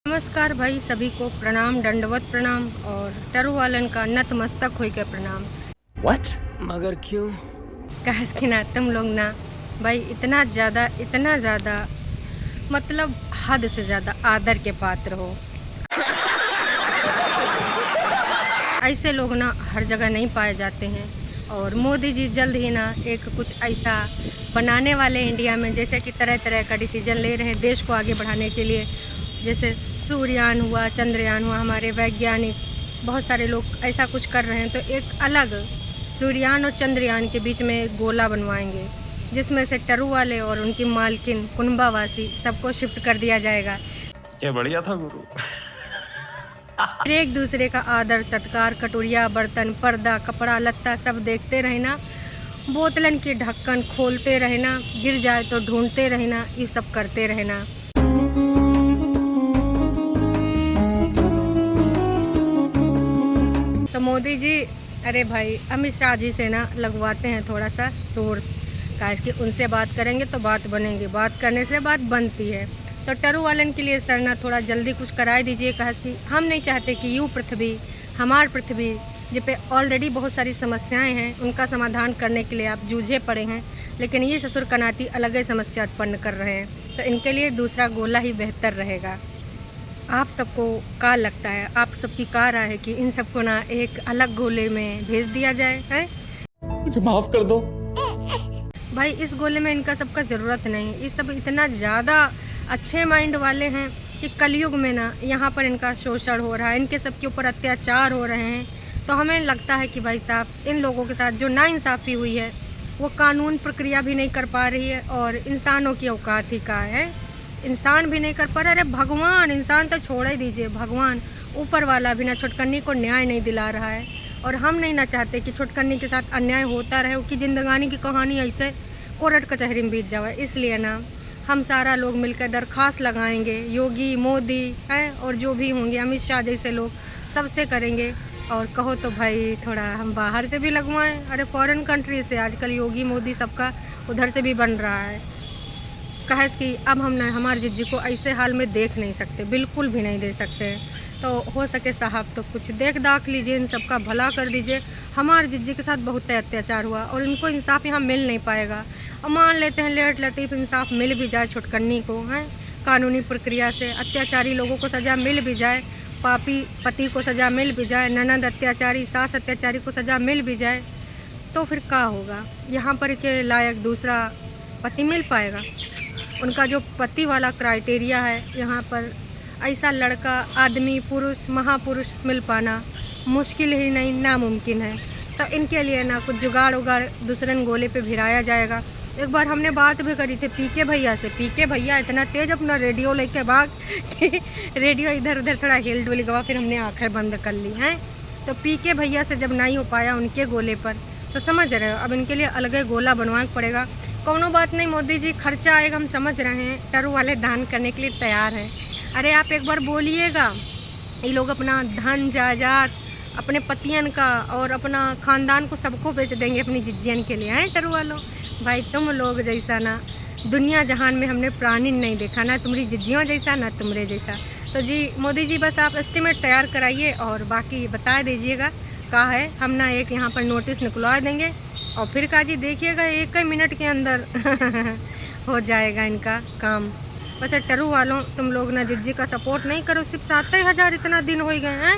नमस्कार भाई, सभी को प्रणाम, दंडवत प्रणाम और टरू वालन का नतमस्तक होई के प्रणाम। What? मगर क्यों? कहे कि ना तुम लोग ना भाई इतना ज़्यादा मतलब हद से ज़्यादा आदर के पात्र हो। ऐसे लोग ना हर जगह नहीं पाए जाते हैं और मोदी जी जल्द ही ना एक कुछ ऐसा बनाने वाले इंडिया में, जैसे कि तरह तरह का डिसीजन ले रहे हैं देश को आगे बढ़ाने के लिए। जैसे सूर्ययान हुआ, चंद्रयान हुआ, हमारे वैज्ञानिक बहुत सारे लोग ऐसा कुछ कर रहे हैं। तो एक अलग सूर्ययान और चंद्रयान के बीच में एक गोला बनवाएंगे जिसमें से टरू वाले और उनकी मालकिन कुनबावासी सबको शिफ्ट कर दिया जाएगा। क्या बढ़िया था गुरु। फिर एक दूसरे का आदर सत्कार, कटोरिया, बर्तन, पर्दा, कपड़ा लत्ता सब देखते रहना, बोतलन की ढक्कन खोलते रहना, गिर जाए तो ढूंढते रहना, ये सब करते रहना। तो मोदी जी, अरे भाई अमित शाह जी से ना लगवाते हैं थोड़ा सा सोर्स, काहे कि उनसे बात करेंगे तो बात बनेंगी, बात करने से बात बनती है। तो टरू वालन के लिए सर ना थोड़ा जल्दी कुछ कराए दीजिए, कहा कि हम नहीं चाहते कि यूँ पृथ्वी, हमार पृथ्वी जिस पे ऑलरेडी बहुत सारी समस्याएं हैं, उनका समाधान करने के लिए आप जूझे पड़े हैं, लेकिन ये ससुर कनाती अलग ही समस्या उत्पन्न कर रहे हैं। तो इनके लिए दूसरा गोला ही बेहतर रहेगा। आप सबको क्या लगता है, आप सबकी क्या राय है कि इन सबको ना एक अलग गोले में भेज दिया जाए? है मुझे माफ कर दो भाई, इस गोले में इनका सबका ज़रूरत नहीं। ये सब इतना ज़्यादा अच्छे माइंड वाले हैं कि कलयुग में ना यहाँ पर इनका शोषण हो रहा है, इनके सबके ऊपर अत्याचार हो रहे हैं। तो हमें लगता है कि भाई साहब इन लोगों के साथ जो नाइंसाफ़ी हुई है वो कानून प्रक्रिया भी नहीं कर पा रही है और इंसानों की औकात ही का है, इंसान भी नहीं कर पा रहा। अरे भगवान, इंसान तो छोड़ ही दीजिए, भगवान ऊपर वाला भी ना छुटकन्नी को न्याय नहीं दिला रहा है। और हम नहीं ना चाहते कि छुटकन्नी के साथ अन्याय होता रहे, उसकी जिंदगानी की कहानी ऐसे कोर्ट कचहरी में बीत जाए। इसलिए ना हम सारा लोग मिलकर दरख्वास्त लगाएंगे, योगी, मोदी हैं और जो भी होंगे, अमित शाह जैसे लोग, सबसे करेंगे। और कहो तो भाई थोड़ा हम बाहर से भी लगवाएं, अरे फॉरेन कंट्री से आजकल योगी मोदी सबका उधर से भी बन रहा है। कहे कि अब हम ना हमारे जिज्जी को ऐसे हाल में देख नहीं सकते, बिल्कुल भी नहीं दे सकते। तो हो सके साहब तो कुछ देख दाख लीजिए, इन सबका भला कर दीजिए। हमारे जिज्जी के साथ बहुत अत्याचार हुआ और इनको इंसाफ यहाँ मिल नहीं पाएगा। और मान लेते हैं लेट लतीफ़ इंसाफ मिल भी जाए छुटकन्नी को, हैं कानूनी प्रक्रिया से अत्याचारी लोगों को सज़ा मिल भी जाए, पापी पति को सज़ा मिल भी जाए, ननद अत्याचारी, सास अत्याचारी को सज़ा मिल भी जाए, तो फिर क्या होगा? यहाँ पर के लायक दूसरा पति मिल पाएगा? उनका जो पति वाला क्राइटेरिया है, यहाँ पर ऐसा लड़का, आदमी, पुरुष, महापुरुष मिल पाना मुश्किल ही नहीं, नामुमकिन है। तो इनके लिए ना कुछ जुगाड़ उगाड़ दूसरे गोले पे भिराया जाएगा। एक बार हमने बात भी करी थी पीके भैया से, पीके भैया इतना तेज अपना रेडियो लेके भाग कि रेडियो इधर उधर थोड़ा हिल डुल गया, फिर हमने आंखें बंद कर ली हैं। तो पीके भैया से जब नहीं हो पाया उनके गोले पर, तो समझ रहे हो अब इनके लिए अलग ही गोला बनवाना पड़ेगा। कोनो बात नहीं मोदी जी, खर्चा आएगा, हम समझ रहे हैं, टरू वाले दान करने के लिए तैयार हैं। अरे आप एक बार बोलिएगा, ये लोग अपना धन जायदाद, अपने पतियन का और अपना ख़ानदान को सबको बेच देंगे अपनी जिज्जियन के लिए, हैं टरू वालों? भाई तुम लोग जैसा ना दुनिया जहान में हमने प्राणी नहीं देखा, ना तुम्हारी जिज्जियों जैसा ना तुम्हारे जैसा। तो जी मोदी जी, बस आप एस्टिमेट तैयार कराइए और बाकी बता दीजिएगा क्या है। हम ना एक यहाँ पर नोटिस निकलवा देंगे और फिर का जी देखिएगा 1 ही मिनट के अंदर हो जाएगा इनका काम। बस टरू वालों, तुम लोग ना जिज्जी का सपोर्ट नहीं करो, सिर्फ 7,000 इतना दिन हो गए हैं।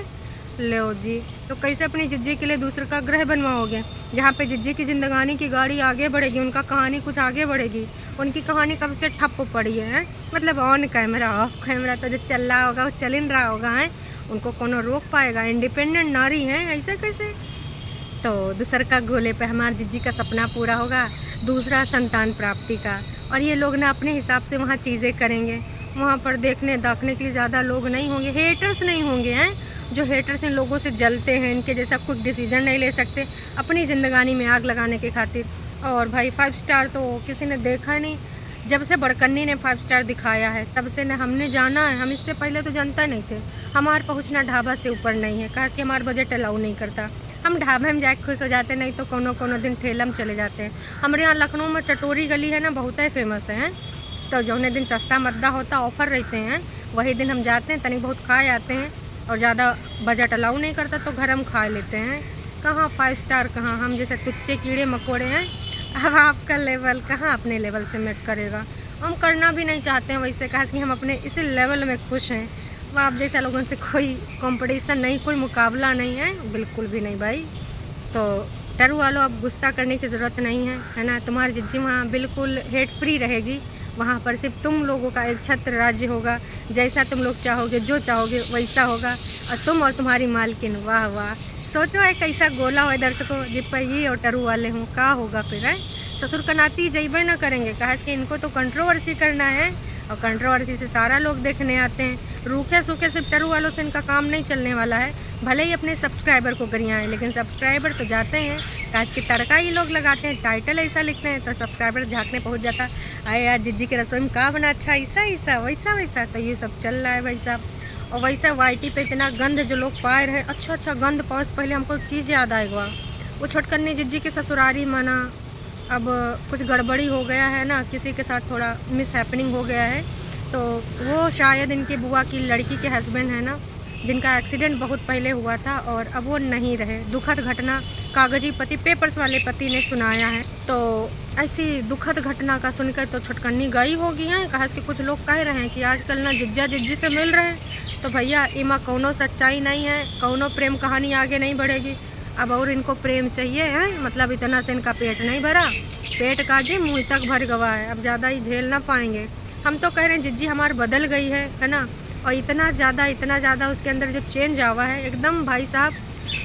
लो जी, तो कैसे अपनी जिज्जी के लिए दूसरे का ग्रह बनवाओगे? जहाँ पे जिज्जी की जिंदगानी की गाड़ी आगे बढ़ेगी, उनका कहानी कुछ आगे बढ़ेगी। उनकी कहानी कब से ठप पड़ी है, मतलब ऑन कैमरा ऑफ कैमरा तो जो चल रहा होगा वो चल ही रहा होगा, है उनको कौन रोक पाएगा? इंडिपेंडेंट नारी हैं, ऐसे कैसे? तो दूसर का गोले पे हमारे जिज्जी का सपना पूरा होगा, दूसरा संतान प्राप्ति का। और ये लोग ना अपने हिसाब से वहाँ चीज़ें करेंगे, वहाँ पर देखने दाखने के लिए ज़्यादा लोग नहीं होंगे, हेटर्स नहीं होंगे, हैं जो हेटर्स इन लोगों से जलते हैं, इनके जैसा कुछ डिसीजन नहीं ले सकते अपनी ज़िंदगानी में आग लगाने के खातिर। और भाई 5 स्टार तो किसी ने देखा नहीं, जब से बड़कन्नी ने 5 स्टार दिखाया है तब से न हमने जाना है। हम इससे पहले तो जानता नहीं थे, हमारा पहुँचना ढाबा से ऊपर नहीं है, कहा कि हमारा बजट अलाउ नहीं करता। हम ढाबे में जाके खुश हो जाते, नहीं तो कोनो दिन ठेला में चले जाते हैं। हमारे यहाँ लखनऊ में चटोरी गली है ना, बहुत ही फेमस है, तो जौने दिन सस्ता मद्दा होता ऑफ़र रहते हैं वही दिन हम जाते हैं, तनिक बहुत खाए आते हैं और ज़्यादा बजट अलाउ नहीं करता तो घर हम खा लेते हैं। कहाँ 5 स्टार, कहाँ हम जैसे तुच्चे कीड़े मकोड़े हैं। अब आपका लेवल कहाँ अपने लेवल से मैच करेगा, हम करना भी नहीं चाहते हैं वैसे, कहा कि हम अपने इसी लेवल में खुश हैं। अब आप जैसे लोगों से कोई कंपटीशन नहीं, कोई मुकाबला नहीं है, बिल्कुल भी नहीं भाई। तो टरू वालों, अब गुस्सा करने की ज़रूरत नहीं है ना। तुम्हारी जिज्जी वहाँ बिल्कुल हेट फ्री रहेगी, वहाँ पर सिर्फ तुम लोगों का एक छत्र राज्य होगा, जैसा तुम लोग चाहोगे, जो चाहोगे वैसा होगा, और तुम और तुम्हारी मालकिन। वाह वाह, सोचो एक कैसा गोला हो दर्शकों, जिप्पी और टरू वाले हों, का होगा फिर है। ससुर का नाती जैबे ना करेंगे, कहा कि इनको तो कंट्रोवर्सी करना है और कंट्रोवर्सी से सारा लोग देखने आते हैं। रूखे सूखे सिर्फ टरू वालों से इनका काम नहीं चलने वाला है, भले ही अपने सब्सक्राइबर को गरियाएं, लेकिन सब्सक्राइबर तो जाते हैं, कहा कि तड़का ही लोग लगाते हैं, टाइटल ऐसा लिखते हैं तो सब्सक्राइबर झाँकने पहुँच जाता। अरे यार जिज्जी की रसोई में का बना, अच्छा ऐसा ऐसा वैसा वैसा, तो ये सब चल रहा है भाई साहब। और वैसा वाईटी पे इतना गंद जो लोग पाए रहे, अच्छा गंद पाओ। पहले हमको एक चीज़ याद आएगा, वो छोटकन्नी जिज्जी की ससुरारी माना अब कुछ गड़बड़ी हो गया है ना, किसी के साथ थोड़ा मिस हैपनिंग हो गया है, तो वो शायद इनके बुआ की लड़की के हस्बैंड है ना, जिनका एक्सीडेंट बहुत पहले हुआ था और अब वो नहीं रहे। दुखद घटना कागजी पति, पेपर्स वाले पति ने सुनाया है। तो ऐसी दुखद घटना का सुनकर तो छुटकन्नी गई होगी हैं। कहा कि कुछ लोग कह रहे हैं कि आजकल ना जिज्जा जिज्जी से मिल रहे हैं, तो भैया इमा कौनो सच्चाई नहीं है, कौनो प्रेम कहानी आगे नहीं बढ़ेगी। अब और इनको प्रेम चाहिए है, मतलब इतना से इनका पेट नहीं भरा, पेट का जी मुँह तक भर गवा है, अब ज़्यादा ही झेल ना पाएंगे। हम तो कह रहे हैं जिज्जी हमारी बदल गई है ना, और इतना ज़्यादा उसके अंदर जो चेंज आवा है एकदम भाई साहब,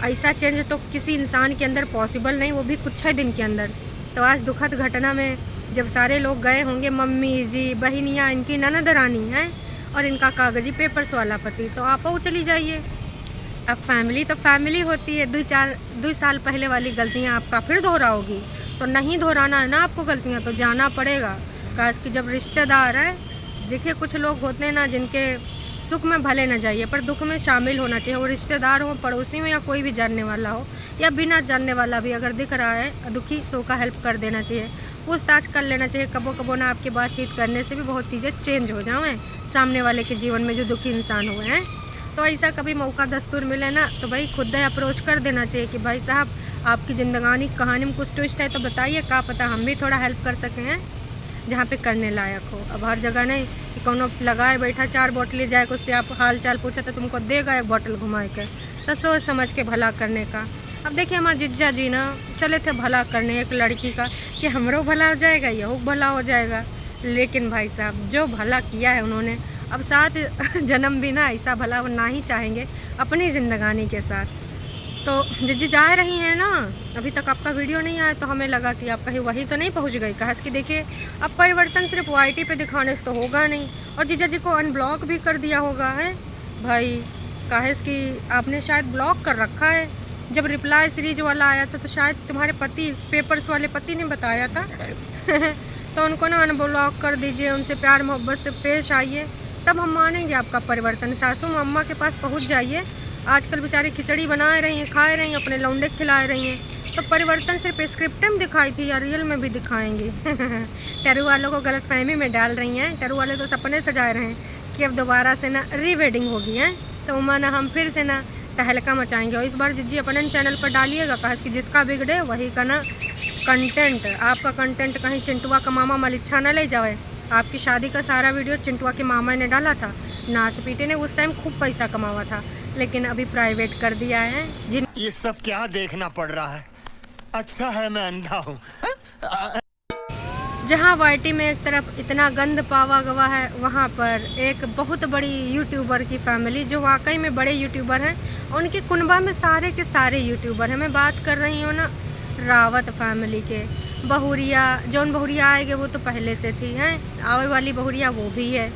ऐसा चेंज तो किसी इंसान के अंदर पॉसिबल नहीं, वो भी कुछ ही दिन के अंदर। तो आज दुखद घटना में जब सारे लोग गए होंगे, मम्मी जी, बहनियाँ, इनकी ननद रानी हैं और इनका कागजी पेपर्स वाला पति, तो आप वो चली जाइए। अब फैमिली तो फैमिली होती है, 2 साल पहले वाली गलतियाँ आपका फिर दोहराओगी, तो नहीं दोहराना है ना आपको गलतियाँ, तो जाना पड़ेगा। काश कि जब रिश्तेदार हैं, देखिए कुछ लोग होते हैं ना जिनके सुख में भले न जाइए पर दुख में शामिल होना चाहिए, वो रिश्तेदार हो, पड़ोसी में, या कोई भी जानने वाला हो या बिना जानने वाला भी अगर दिख रहा है दुखी तो का हेल्प कर देना चाहिए, पूछताछ कर लेना चाहिए। कबो ना आपकी बातचीत करने से भी बहुत चीज़ें चेंज हो जाएं सामने वाले के जीवन में जो दुखी इंसान हुए हैं। तो ऐसा कभी मौका दस्तूर मिले ना तो भाई खुद ही अप्रोच कर देना चाहिए कि भाई साहब आपकी ज़िंदगानी कहानी में कुछ ट्विस्ट है तो बताइए, का पता हम भी थोड़ा हेल्प कर सकें हैं जहाँ पे करने लायक हो। अब हर जगह नहीं कि कोनो लगाए बैठा 4 बोतलें जाए, उससे आप हाल चाल पूछा तो तुमको देगा 1 बोतल घुमाए के, तो सोच समझ के भला करने का। अब देखिए हमारे जिज्जा जी ना चले थे भला करने एक लड़की का कि हमरो भला हो जाएगा, यह भला हो जाएगा, लेकिन भाई साहब जो भला किया है उन्होंने, अब 7 जन्म भी ना ऐसा भला वो ना ही चाहेंगे अपनी ज़िंदगानी के साथ। तो जिज्जी जा रही हैं ना, अभी तक आपका वीडियो नहीं आया तो हमें लगा कि आप कहीं वही तो नहीं पहुंच गई। कहा कि देखिए अब परिवर्तन सिर्फ वाईटी पे दिखाने से तो होगा नहीं, और जीजा जी को अनब्लॉक भी कर दिया होगा है भाई। कहा कि आपने शायद ब्लॉक कर रखा है, जब रिप्लाई सीरीज वाला आया था तो शायद तुम्हारे पति, पेपर्स वाले पति ने बताया था तो उनको ना अनब्लॉक कर दीजिए, उनसे प्यार मोहब्बत से पेश आइए, तब हम मानेंगे आपका परिवर्तन। सासू अम्मा के पास पहुँच जाइए, आजकल बेचारी खिचड़ी बना रही हैं, खा रही हैं, अपने लौंडे खिला रही हैं, तो परिवर्तन सिर्फ स्क्रिप्ट में दिखाई थी या रियल में भी दिखाएंगी टरू वालों को गलतफहमी में डाल रही हैं। टरू वाले तो सपने सजाए रहे हैं कि अब दोबारा से ना रीवेडिंग होगी है, तो माना हम फिर से ना तहलका मचाएंगे। और इस बार जिज्जी अपन चैनल पर डालिएगा, कहा कि जिसका बिगड़े वही का ना कंटेंट, आपका कंटेंट कहीं चिंटुआ का मामा मलिच्छा ना ले जाए। आपकी शादी का सारा वीडियो चिंटुआ के मामा ने डाला था, नासपीटे ने उस टाइम खूब पैसा कमावा था, लेकिन अभी प्राइवेट कर दिया है। ये सब क्या देखना पड़ रहा है, अच्छा है मैं अंधा हूँ। जहाँ वाईटी में एक तरफ इतना गंद पावा गवा है, वहाँ पर एक बहुत बड़ी यूट्यूबर की फैमिली जो वाकई में बड़े यूट्यूबर हैं, उनकी कुनबा में सारे के सारे यूट्यूबर हैं। मैं बात कर रही हूँ ना रावत फैमिली के। बहुरिया, जौन बहुरिया आएंगे वो तो पहले से थी हैं, आवे वाली बहुरिया वो भी है,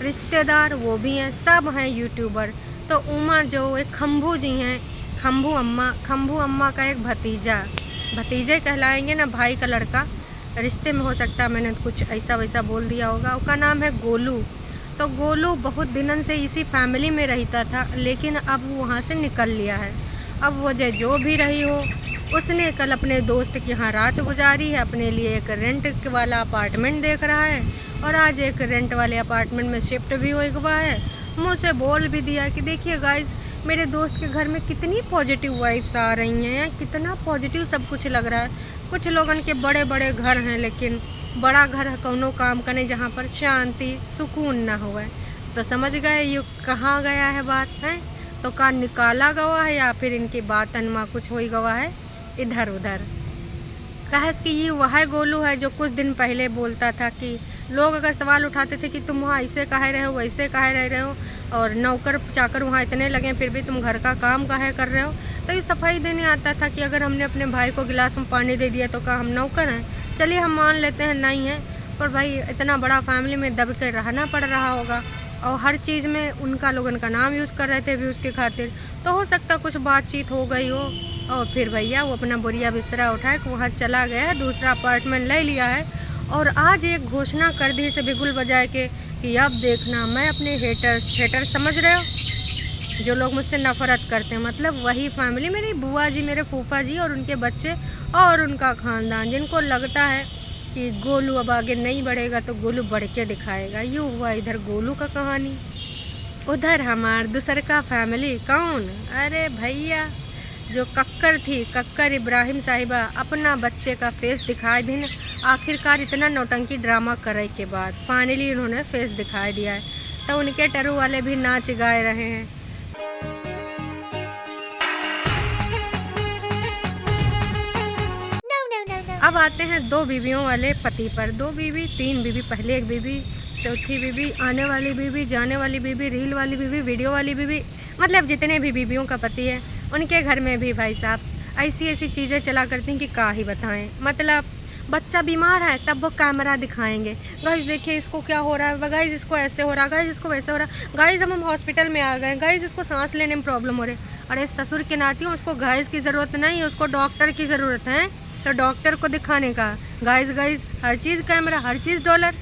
रिश्तेदार वो भी हैं, सब हैं यूट्यूबर। तो उमा जो एक खम्भू जी हैं, खम्भू अम्मा का एक भतीजे कहलाएंगे ना, भाई का लड़का, रिश्ते में हो सकता है मैंने कुछ ऐसा वैसा बोल दिया होगा। उसका नाम है गोलू। तो गोलू बहुत दिनों से इसी फैमिली में रहता था, लेकिन अब वो वहाँ से निकल लिया है। अब वजह जो भी रही हो, उसने कल अपने दोस्त के यहाँ रात गुजारी है, अपने लिए एक रेंट वाला अपार्टमेंट देख रहा है और आज एक रेंट वाले अपार्टमेंट में शिफ्ट भी हो हुआ है। मुँह से बोल भी दिया कि देखिए गाइस, मेरे दोस्त के घर में कितनी पॉजिटिव वाइब्स आ रही हैं, कितना पॉजिटिव सब कुछ लग रहा है। कुछ लोगन के बड़े बड़े घर हैं, लेकिन बड़ा घर है कौनो काम का नहीं जहाँ पर शांति सुकून ना हुआ। तो समझ गए ये कहाँ गया है बात है, तो कान निकाला गवा है या फिर इनकी बात अनमा कुछ हो ही गवा है इधर उधर। कहे कि ये वह गोलू है जो कुछ दिन पहले बोलता था कि लोग अगर सवाल उठाते थे कि तुम वहाँ ऐसे काहे रहे हो, वैसे काहे रह रहे हो, और नौकर चाकर वहाँ इतने लगे फिर भी तुम घर का काम काहे कर रहे हो। तो ये सफाई देने आता था कि अगर हमने अपने भाई को गिलास में पानी दे दिया तो क्या हम नौकर हैं। चलिए हम मान लेते हैं नहीं है, पर भाई इतना बड़ा फैमिली में दब के रहना पड़ रहा होगा और हर चीज़ में उनका लोगन का नाम यूज़ कर रहे थे व्यूज़ के खातिर। तो हो सकता कुछ बातचीत हो गई हो और फिर भैया वो अपना बोरिया बिस्तरा उठाए कि वहाँ चला गया, दूसरा अपार्टमेंट ले लिया है। और आज एक घोषणा कर दी इसे बिगुल बजाए के कि अब देखना मैं अपने हेटर्स समझ रहे हो, जो लोग मुझसे नफरत करते हैं, मतलब वही फैमिली, मेरी बुआ जी, मेरे फूफा जी और उनके बच्चे और उनका ख़ानदान, जिनको लगता है कि गोलू अब आगे नहीं बढ़ेगा तो गोलू बढ़ के दिखाएगा। यूँ हुआ इधर गोलू का कहानी, उधर हमार दूसर का फैमिली। कौन? अरे भैया जो कक्कर थी, कक्कर इब्राहिम साहिबा, अपना बच्चे का फेस दिखाई दी। आखिरकार इतना नौटंकी ड्रामा करे के बाद फाइनली उन्होंने फेस दिखाई दिया है, तो उनके टरू वाले भी नाच गाए रहे हैं। अब आते हैं दो बीवियों वाले पति पर। दो बीवी, तीन बीवी, पहले एक बीवी, चौथी बीवी, आने वाली बीवी, जाने वाली बीवी, रील वाली बीवी, वीडियो वाली बीवी, मतलब जितने भी बीवियों का पति है उनके घर में भी भाई साहब ऐसी ऐसी चीज़ें चला करती हैं कि क्या ही बताएं। मतलब बच्चा बीमार है तब वो कैमरा दिखाएंगे, गाइस देखिए इसको क्या हो रहा है, गाइस इसको ऐसे हो रहा है, गाइस इसको वैसे हो रहा है, गाइस हम हॉस्पिटल में आ गए, गाइस इसको सांस लेने में प्रॉब्लम हो रही है। अरे ससुर के नाती हो, उसको गाइस की ज़रूरत नहीं, उसको डॉक्टर की ज़रूरत है, तो डॉक्टर को दिखाने का गाइस हर चीज़ कैमरा, हर चीज़ डॉलर।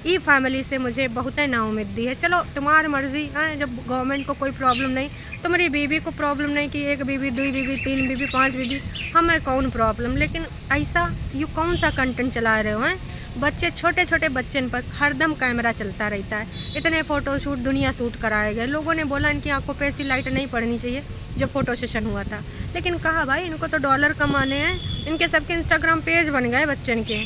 ई फैमिली से मुझे बहुत ना उम्मीद दी है। चलो तुम्हारी मर्जी है, जब गवर्नमेंट को कोई प्रॉब्लम नहीं, तुम्हारी बीवी को प्रॉब्लम नहीं कि एक बीवी, दो बीवी, तीन बीवी, पांच बीवी, हमें कौन प्रॉब्लम। लेकिन ऐसा यू कौन सा कंटेंट चला रहे हो हैं? बच्चे, छोटे छोटे बच्चन पर हरदम कैमरा चलता रहता है। इतने फ़ोटोशूट दुनिया शूट कराए गए, लोगों ने बोला इनकी आंखों पे ऐसी लाइट नहीं पड़नी चाहिए जो फ़ोटो सेशन हुआ था, लेकिन कहा भाई इनको तो डॉलर कमाने हैं, इनके सबके इंस्टाग्राम पेज बन गए, बच्चन के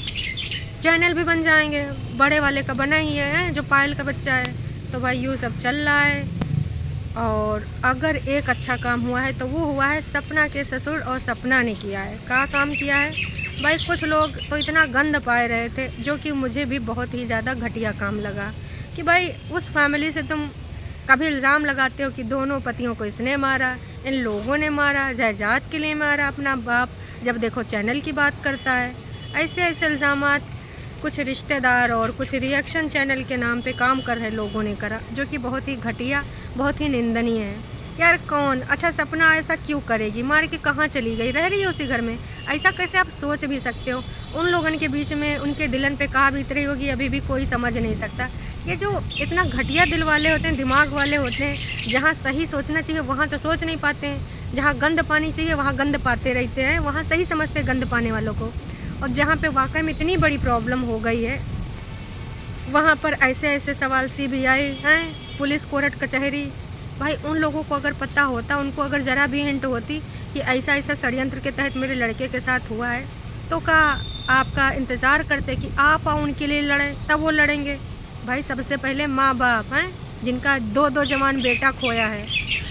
चैनल भी बन जाएंगे। बड़े वाले का बना ही है जो पायल का बच्चा है, तो भाई यूँ सब चल रहा है। और अगर एक अच्छा काम हुआ है तो वो हुआ है सपना के ससुर और सपना ने किया है। क्या काम किया है भाई? कुछ लोग तो इतना गंद पाए रहे थे, जो कि मुझे भी बहुत ही ज़्यादा घटिया काम लगा, कि भाई उस फैमिली से तुम कभी इल्ज़ाम लगाते हो कि दोनों पतियों को इसने मारा, इन लोगों ने मारा, जायदाद के लिए मारा अपना बाप, जब देखो चैनल की बात करता है। ऐसे ऐसे इल्ज़ामात कुछ रिश्तेदार और कुछ रिएक्शन चैनल के नाम पे काम कर रहे लोगों ने करा, जो कि बहुत ही घटिया, बहुत ही निंदनीय है। यार कौन? अच्छा सपना ऐसा क्यों करेगी? मार के कहाँ चली गई? रह रही है उसी घर में? ऐसा कैसे आप सोच भी सकते हो? उन लोगों के बीच में उनके दिलन पे कहाँ बीत रही होगी अभी भी कोई समझ नहीं सकता। ये जो इतना घटिया दिल वाले होते हैं, दिमाग वाले होते हैं, जहाँ सही सोचना चाहिए वहाँ तो सोच नहीं पाते हैं, जहाँ गंद पानी चाहिए वहाँ गंद पाते रहते हैं, वहाँ सही समझते हैं गंद पाने वालों को। और जहाँ पे वाकई में इतनी बड़ी प्रॉब्लम हो गई है, वहाँ पर ऐसे ऐसे सवाल CBI हैं, पुलिस, कोर्ट, कचहरी। भाई उन लोगों को अगर पता होता, उनको अगर ज़रा भी हिंट होती कि ऐसा ऐसा षड्यंत्र के तहत मेरे लड़के के साथ हुआ है, तो क्या आपका इंतज़ार करते कि आप उनके लिए लड़ें? तब वो लड़ेंगे। भाई सबसे पहले माँ बाप हैं जिनका दो जवान बेटा खोया है,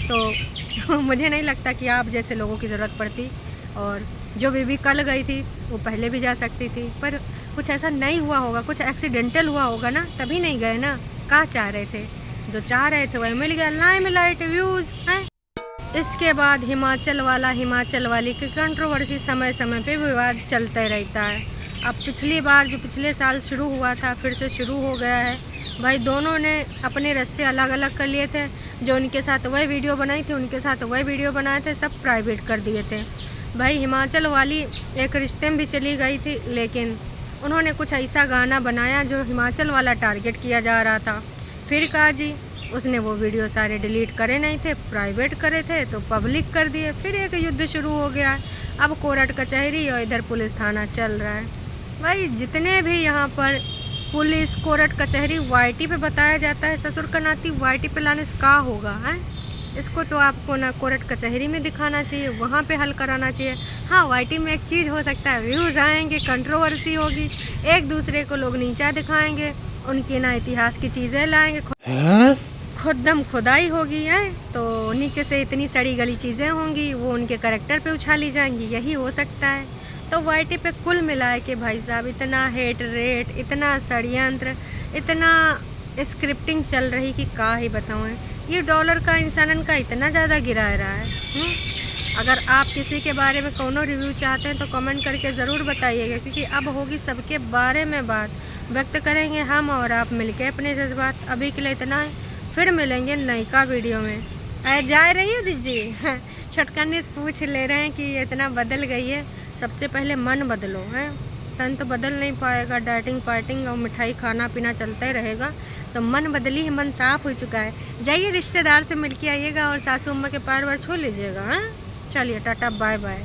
तो मुझे नहीं लगता कि आप जैसे लोगों की ज़रूरत पड़ती। और जो बीवी कल गई थी वो पहले भी जा सकती थी, पर कुछ ऐसा नहीं हुआ होगा, कुछ एक्सीडेंटल हुआ होगा ना, तभी नहीं गए ना। क्या चाह रहे थे? जो चाह रहे थे वही मिल गया, लाइमलाइट, व्यूज़ हैं। इसके बाद हिमाचल वाला हिमाचल वाली की कंट्रोवर्सी समय समय पे विवाद चलते रहता है। अब पिछली बार जो पिछले साल शुरू हुआ था फिर से शुरू हो गया है। भाई दोनों ने अपने रास्ते अलग अलग कर लिए थे, जो उनके साथ वही वीडियो बनाई थी उनके साथ वही वीडियो बनाए थे, सब प्राइवेट कर दिए थे। भाई हिमाचल वाली एक रिश्ते में भी चली गई थी, लेकिन उन्होंने कुछ ऐसा गाना बनाया जो हिमाचल वाला टारगेट किया जा रहा था। फिर कहा जी उसने वो वीडियो सारे डिलीट करे नहीं थे, प्राइवेट करे थे तो पब्लिक कर दिए। फिर एक युद्ध शुरू हो गया है। अब कोर्ट कचहरी और इधर पुलिस थाना चल रहा है। भाई जितने भी यहाँ पर पुलिस कोर्ट कचहरी वाईटी पे बताया जाता है, ससुर का नाती वाईटी पे लाने से का होगा है। इसको तो आपको ना कोर्ट कचहरी में दिखाना चाहिए, वहाँ पे हल कराना चाहिए। हाँ, वाईटी में एक चीज़ हो सकता है, व्यूज़ आएंगे, कंट्रोवर्सी होगी, एक दूसरे को लोग नीचा दिखाएंगे, उनके ना इतिहास की चीज़ें लाएंगे, खुदम खुदाई होगी है, तो नीचे से इतनी सड़ी गली चीज़ें होंगी, वो उनके करैक्टर पे उछाली जाएंगी, यही हो सकता है। तो वाईटी पे कुल मिलाए के भाई साहब इतना हेट रेट, इतना षड्यंत्र, इतना स्क्रिप्टिंग चल रही कि का ही बताऊँ। ये डॉलर का इंसानन का इतना ज़्यादा गिरा रहा है। अगर आप किसी के बारे में कोनो रिव्यू चाहते हैं तो कमेंट करके ज़रूर बताइएगा, क्योंकि अब होगी सबके बारे में बात, व्यक्त करेंगे हम और आप मिलके अपने जज्बात। अभी के लिए इतना है, फिर मिलेंगे नयका वीडियो में। जा रही हो जीजी? छटकनी से पूछ ले रहे हैं कि इतना बदल गई है। सबसे पहले मन बदलो है, तन तो बदल नहीं पाएगा, डाइटिंग पार्टिंग और मिठाई खाना पीना चलता ही रहेगा। तो मन बदली है, मन साफ हो चुका है। जाइए रिश्तेदार से मिल के आइएगा और सासू अम्मा के पैर वार छू लीजिएगा। हाँ, चलिए टाटा बाय बाय।